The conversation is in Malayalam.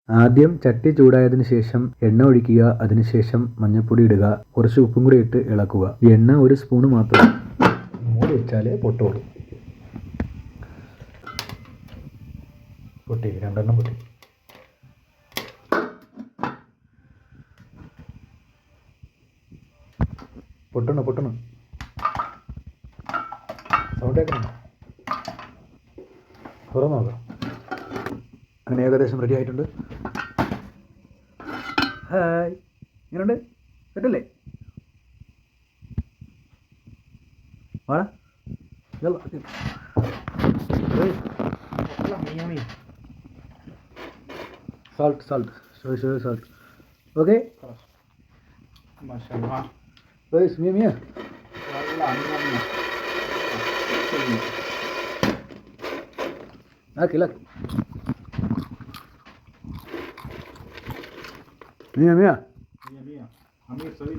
ആദ്യം ചട്ടി ചൂടായതിനു ശേഷം എണ്ണ ഒഴിക്കുക. അതിനുശേഷം മഞ്ഞൾപ്പൊടി ഇടുക. കുറച്ച് ഉപ്പും കൂടി ഇട്ട് ഇളക്കുക. എണ്ണ 1 സ്പൂണ് മാത്രം മൂടി വെച്ചാൽ പൊട്ടുള്ളൂ. പൊട്ടി 2 പൊട്ടി. പൊട്ടണം സൗണ്ട് കേൾക്കണം. തുറന്നു നോക്കാം. അങ്ങനെ ഏകദേശം റെഡി ആയിട്ടുണ്ട്. ഹായ്, ഇങ്ങനെയുണ്ട്. സെറ്റല്ലേ? വാടാ salt show salt. Okay, maşallah. guys, mia laki mia Amir, sorry,